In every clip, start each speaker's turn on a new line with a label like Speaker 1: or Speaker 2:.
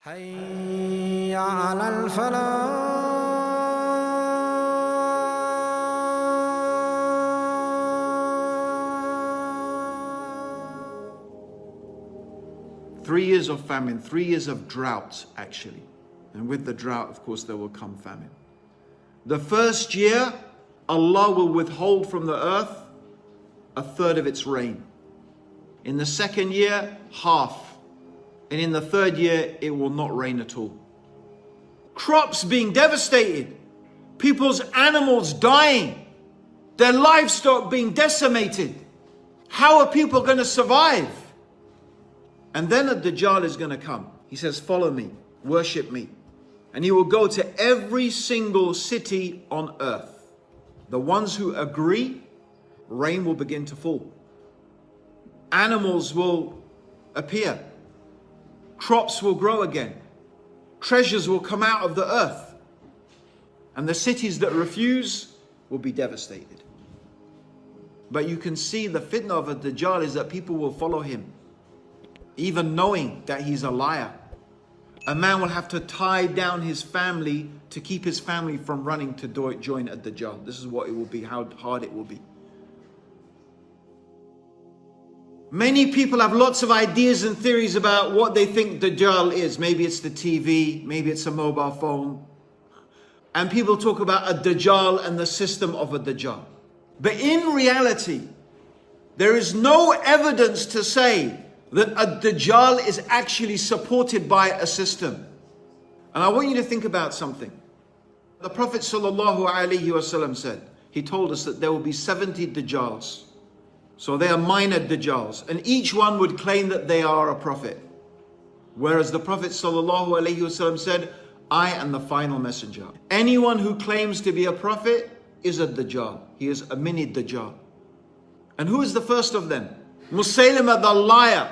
Speaker 1: حي على الفلاح.
Speaker 2: 3 years of famine, 3 years of drought actually. And with the drought, of course, there will come famine. The first year, Allah will withhold from the earth 1/3 of its rain. In the second year, half. And in the third year, it will not rain at all. Crops being devastated, people's animals dying, their livestock being decimated. How are people going to survive? And then a Dajjal is going to come. He says, follow me, worship me. And he will go to every single city on earth. The ones who agree, rain will begin to fall. Animals will appear. Crops will grow again. Treasures will come out of the earth. And the cities that refuse will be devastated. But you can see the fitna of a Dajjal is that people will follow him, even knowing that he's a liar. A man will have to tie down his family to keep his family from running to join a Dajjal. This is what it will be, how hard it will be. Many people have lots of ideas and theories about what they think Dajjal is. Maybe it's the TV, maybe it's a mobile phone. And people talk about a Dajjal and the system of a Dajjal. But in reality, there is no evidence to say that a Dajjal is actually supported by a system. And I want you to think about something. The Prophet ﷺ said, he told us that there will be 70 Dajjals. So they are minor Dajjals, and each one would claim that they are a prophet. Whereas the Prophet ﷺ said, I am the final messenger. Anyone who claims to be a prophet is a Dajjal. He is a mini Dajjal. And who is the first of them? Musaylima the liar.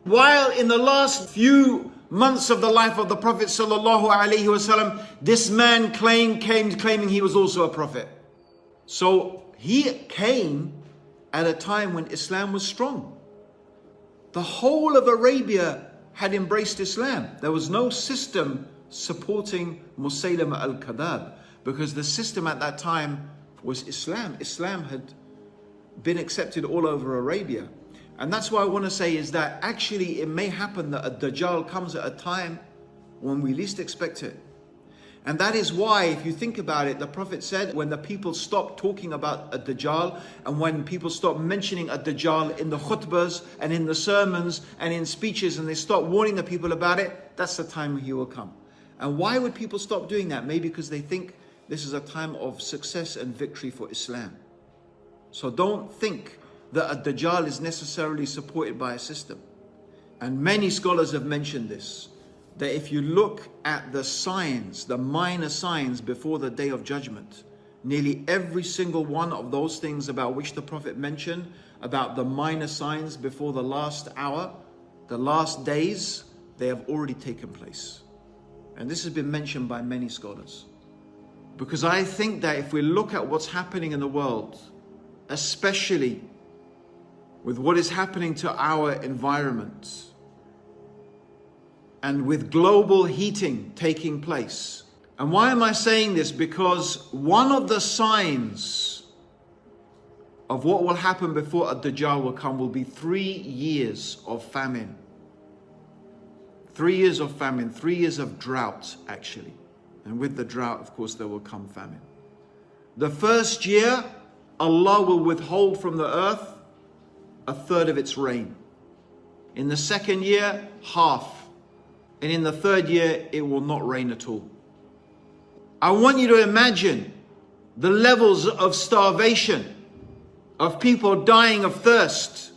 Speaker 2: While in the last few months of the life of the Prophet ﷺ, this man claiming he was also a prophet. So he came at a time when Islam was strong. The whole of Arabia had embraced Islam. There was no system supporting Musaylima al-Kadhab, because the system at that time was Islam. Islam had been accepted all over Arabia. And that's why I want to say is that actually it may happen that a Dajjal comes at a time when we least expect it. And that is why, if you think about it, the Prophet said when the people stop talking about a Dajjal, and when people stop mentioning a Dajjal in the khutbahs and in the sermons and in speeches, and they stop warning the people about it, that's the time he will come. And why would people stop doing that? Maybe because they think this is a time of success and victory for Islam. So don't think that a Dajjal is necessarily supported by a system. And many scholars have mentioned this, that if you look at the signs, the minor signs before the Day of Judgment, nearly every single one of those things about which the Prophet mentioned, about the minor signs before the last hour, the last days, they have already taken place. And this has been mentioned by many scholars. Because I think that if we look at what's happening in the world, especially with what is happening to our environment, and with global heating taking place. And why am I saying this? Because one of the signs of what will happen before a Dajjal will come will be 3 years of famine. 3 years of famine, 3 years of drought actually. And with the drought, of course, there will come famine. The first year, Allah will withhold from the earth 1/3 of its rain. In the second year, half. And in the third year, it will not rain at all. I want you to imagine the levels of starvation, of people dying of thirst.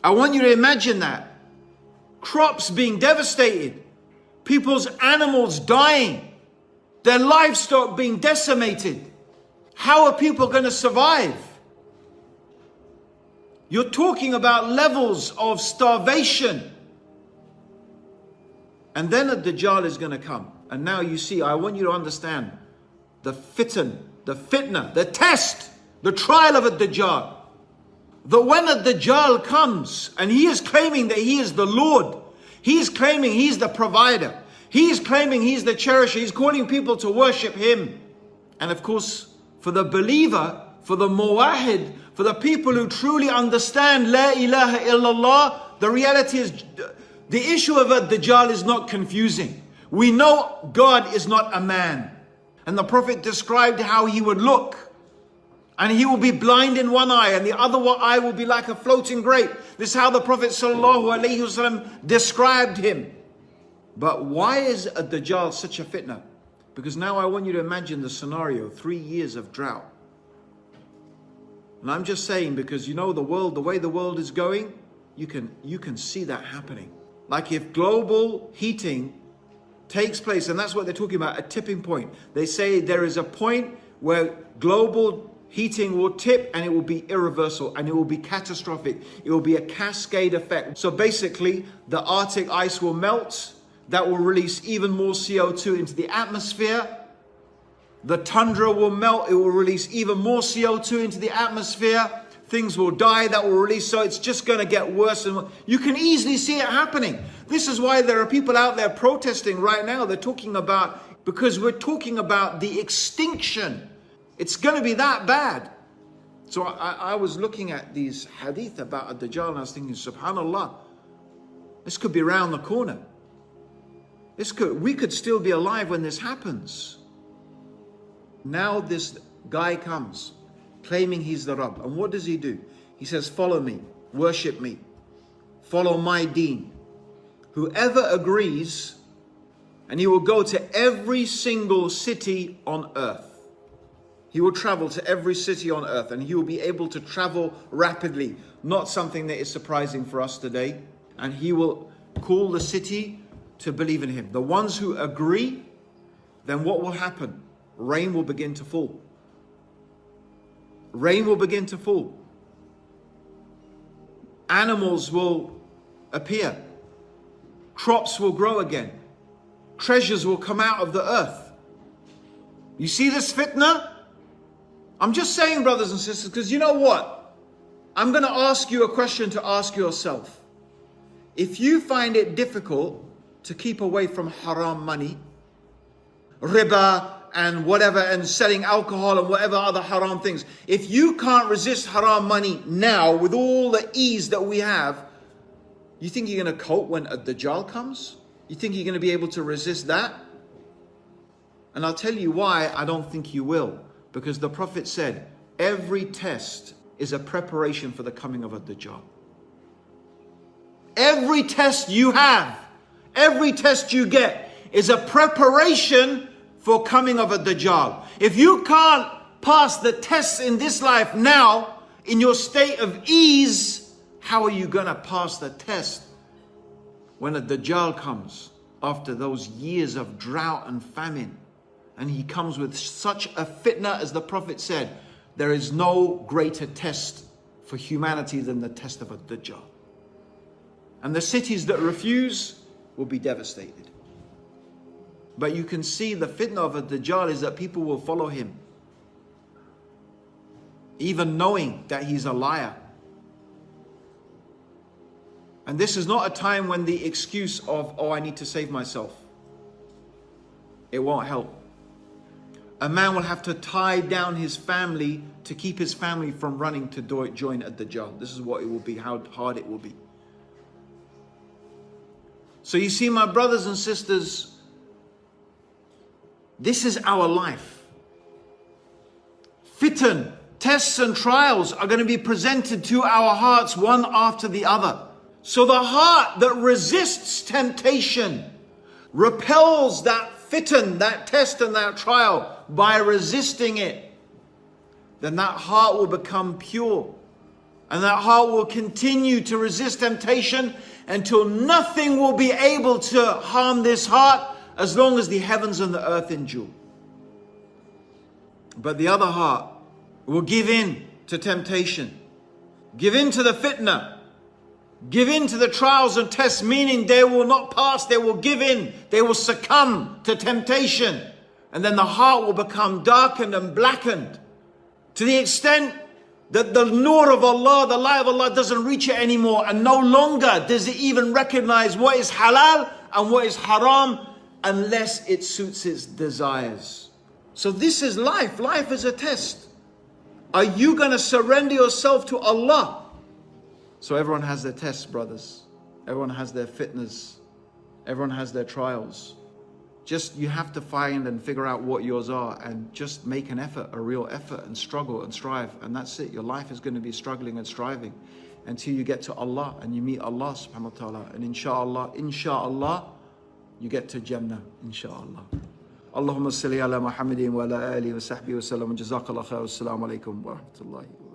Speaker 2: I want you to imagine that. Crops being devastated, people's animals dying, their livestock being decimated. How are people going to survive? You're talking about levels of starvation. And then a Dajjal is going to come. And now you see, I want you to understand the fitna, the test, the trial of a Dajjal. That when a Dajjal comes and he is claiming that he is the Lord, He's claiming he's the provider. He's claiming he's the cherisher. He's calling people to worship him. And of course, for the believer, for the muwahid, for the people who truly understand La ilaha illallah, the reality is the issue of a Dajjal is not confusing. We know God is not a man. And the Prophet described how he would look. And he will be blind in one eye and the other eye will be like a floating grape. This is how the Prophet ﷺ described him. But why is a Dajjal such a fitna? Because now I want you to imagine the scenario, 3 years of drought. And I'm just saying, because you know the world, the way the world is going, you can see that happening. Like if global heating takes place, and that's what they're talking about, a tipping point. They say there is a point where global heating will tip and it will be irreversible and it will be catastrophic. It will be a cascade effect. So basically, the Arctic ice will melt. That will release even more CO2 into the atmosphere. The tundra will melt. It will release even more CO2 into the atmosphere. Things will die. That will release. So it's just going to get worse and worse. You can easily see it happening. This is why there are people out there protesting right now. They're talking about, because we're talking about the extinction. It's going to be that bad. So I was looking at these hadith about a Dajjal and I was thinking, subhanallah, this could be around the corner. We could still be alive when this happens. Now this guy comes claiming he's the Rabb. And what does he do? He says, follow me, worship me, follow my deen. Whoever agrees, and he will go to every single city on earth. He will travel to every city on earth and he will be able to travel rapidly. Not something that is surprising for us today. And he will call the city to believe in him. The ones who agree, then what will happen? Rain will begin to fall. Rain will begin to fall. Animals will appear. Crops will grow again. Treasures will come out of the earth. You see this fitna? I'm just saying, brothers and sisters, because you know what? I'm going to ask you a question to ask yourself. If you find it difficult to keep away from haram money, riba and whatever, and selling alcohol and whatever other haram things, if you can't resist haram money now with all the ease that we have, you think you're going to cope when a Dajjal comes? You think you're going to be able to resist that? And I'll tell you why I don't think you will. Because the Prophet said, every test is a preparation for the coming of a Dajjal. Every test you have, every test you get is a preparation for coming of a Dajjal. If you can't pass the tests in this life now, in your state of ease, how are you going to pass the test when a Dajjal comes after those years of drought and famine? And he comes with such a fitna, as the Prophet said, there is no greater test for humanity than the test of a Dajjal. And the cities that refuse will be devastated. But you can see the fitna of a Dajjal is that people will follow him, even knowing that he's a liar. And this is not a time when the excuse of, oh, I need to save myself, it won't help. A man will have to tie down his family to keep his family from running to join a Dajjal. This is what it will be, how hard it will be. So you see, my brothers and sisters, this is our life. Fitan, tests and trials are going to be presented to our hearts one after the other. So the heart that resists temptation, repels that fitan, that test and that trial by resisting it, then that heart will become pure. And that heart will continue to resist temptation until nothing will be able to harm this heart as long as the heavens and the earth endure. But the other heart will give in to temptation, give in to the fitna, give in to the trials and tests, meaning they will not pass, they will give in, they will succumb to temptation. And then the heart will become darkened and blackened to the extent that the nur of Allah, the light of Allah doesn't reach it anymore, and no longer does it even recognize what is halal and what is haram unless it suits its desires. So this is life. Life is a test. Are you going to surrender yourself to Allah? So everyone has their tests, brothers. Everyone has their fitness. Everyone has their trials. Just you have to find and figure out what yours are, and just make an effort, a real effort, and struggle and strive. And that's it. Your life is going to be struggling and striving until you get to Allah and you meet Allah subhanahu wa ta'ala. And inshallah, you get to Jannah, inshallah. Allahumma salli ala Muhammadin wa ala alihi wa sahbihi wa sallam. Jazakallah khair. Assalamu alaikum wa rahmatullahi wa barakatuh.